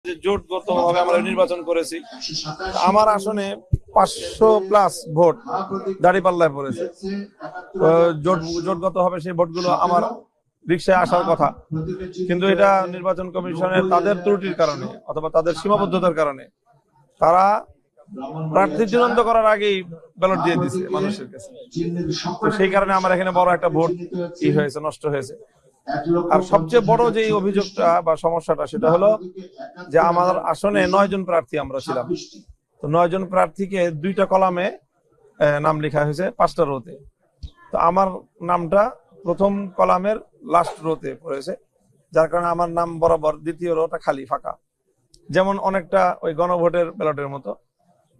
যে জোটগতভাবে আমরা নির্বাচন করেছি, আমার আসনে 500+ ভোট দাঁড়িপাল্লায় পড়েছে। জোটগতভাবে সেই ভোটগুলো আমার রিকশায় আসার কথা, কিন্তু এটা নির্বাচন কমিশনের তাদের ত্রুটির কারণে অথবা তাদের সীমাবদ্ধতার কারণে তারা প্রার্থী চূড়ান্ত করার আগেই ব্যালট দিয়ে দিচ্ছে মানুষের কাছে। তো সেই কারণে আমার এখানে বড় একটা ভোট হয়েছে, নষ্ট হয়েছে। আর সবচেয়ে বড় যে অভিযোগটা বা সমস্যাটা সেটা হলো যে আমার আসনে 9 জন প্রার্থী আমরা ছিলাম। তো 9 জন প্রার্থীকে 2টা কলামে নাম লেখা হয়েছে 5টা রোতে। তো আমার নামটা প্রথম কলামের লাস্ট রোতে পড়েছে, যার কারণে আমার নাম বরাবর দ্বিতীয় রোটা খালি ফাঁকা। যেমন অনেকটা ওই গণভোটের ব্যালটের মতো,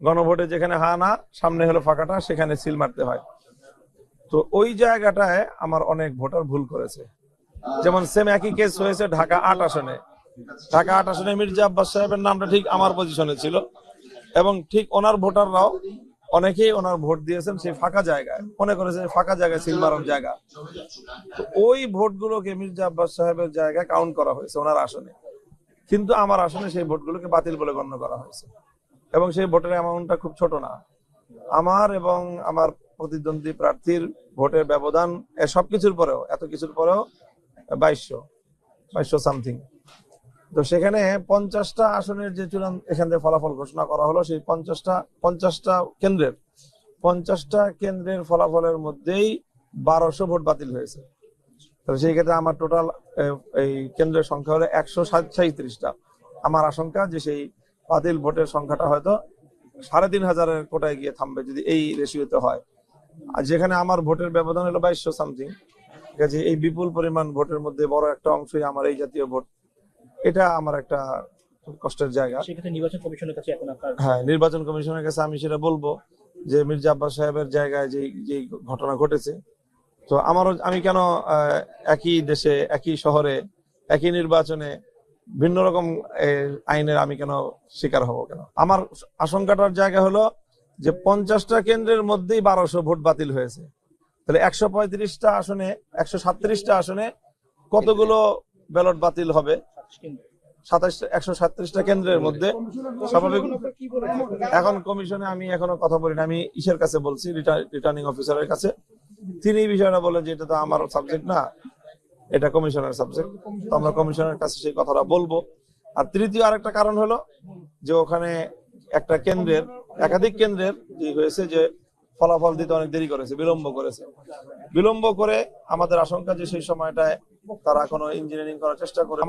গণভোটে যেখানে হা না সামনে হলো ফাঁকাটা, সেখানে সিল মারতে হয়। তো ওই জায়গাটায় আমার অনেক ভোটার ভুল করেছে। যেমন সেম একই কেস হয়েছে ঢাকা 8 আসনে। ঢাকা 8 আসনে মির্জা আব্বাস সাহেবের নামটা ঠিক আমার পজিশনে ছিল, এবং ঠিক ওনার ভোটাররাও অনেকেই ওনার ভোট দিয়েছেন সেই ফাঁকা জায়গায়, মনে করেছে ফাঁকা জায়গায় সিল মারার জায়গা। তো ওই ভোটগুলোকে মির্জা আব্বাস সাহেবের জায়গায় কাউন্ট করা হয়েছে ওনার আসনে, কিন্তু আমার আসনে সেই ভোটগুলোকে বাতিল বলে গণ্য করা হয়েছে। এবং সেই ভোটের অ্যামাউন্টটা খুব ছোট না। আমার এবং আমার প্রতিদ্বন্দ্বী প্রার্থীর ভোটের ব্যবধান সবকিছুর পরেও, এত কিছুর পরেও 2200 সামথিং। তো সেখানে 50টা আসনের যে চূড়ান্ত এখান থেকে ফলাফল ঘোষণা করা হলো, সেই 50টা কেন্দ্রের ফলাফলের মধ্যেই 1200 ভোট বাতিল হয়েছে। তো সেই ক্ষেত্রে আমার টোটাল এই কেন্দ্রের সংখ্যা হলো 137টা। আমার আশঙ্কা যে সেই বাতিল ভোটের সংখ্যাটা হয়তো 3500-এর কোটায় গিয়ে থামবে যদি এই রেশিওতে হয়। আর যেখানে আমার ভোটের ব্যবধান হলো 2200 সামথিং, ঠিক আছে, এই বিপুল পরিমাণ ভোটের মধ্যে বড় একটা অংশই আমার এই জাতীয় ভোট। এটা আমার একটা কষ্টের জায়গা। সেক্ষেত্রে নির্বাচন কমিশনের কাছে এখন আপনার হ্যাঁ, নির্বাচন কমিশনের কাছে আমি সেটা বলবো যে মির্জা আব্বাস সাহেবের জায়গায় যে ঘটনা ঘটেছে, তো আমি কেন একই দেশে একই শহরে একই নির্বাচনে ভিন্ন রকম আইনের আমি কেন শিকার হব কেন? আমার আশঙ্কাটার জায়গা হলো যে 50টা কেন্দ্রের মধ্যেই 1200 ভোট বাতিল হয়েছে। তাহলে 135টা আসনে, 137টা আসনে কতগুলো ব্যালট বাতিল হবে? 137টা কেন্দ্রের মধ্যে স্বাভাবিক। এখন কমিশনে আমি এখনো কথা বলিনি, আমি ইসের কাছে বলছি, রিটার্নিং অফিসারের কাছে। তিনি বিষয়টা বলেন যে এটা তো আমার সাবজেক্ট না, এটা কমিশনের সাবজেক্ট। তো আমরা কমিশনের কাছে সেই কথাটা বলবো। আর তৃতীয় আরেকটা কারণ হলো যে ওখানে একটা কেন্দ্রের, একাধিক কেন্দ্রের যে হয়েছে যে ফলাফল দিতে অনেক দেরি করেছে, বিলম্ব করে আমাদের আশঙ্কা যে সেই সময়টায় তারা কোনো ইঞ্জিনিয়ারিং করার চেষ্টা করে,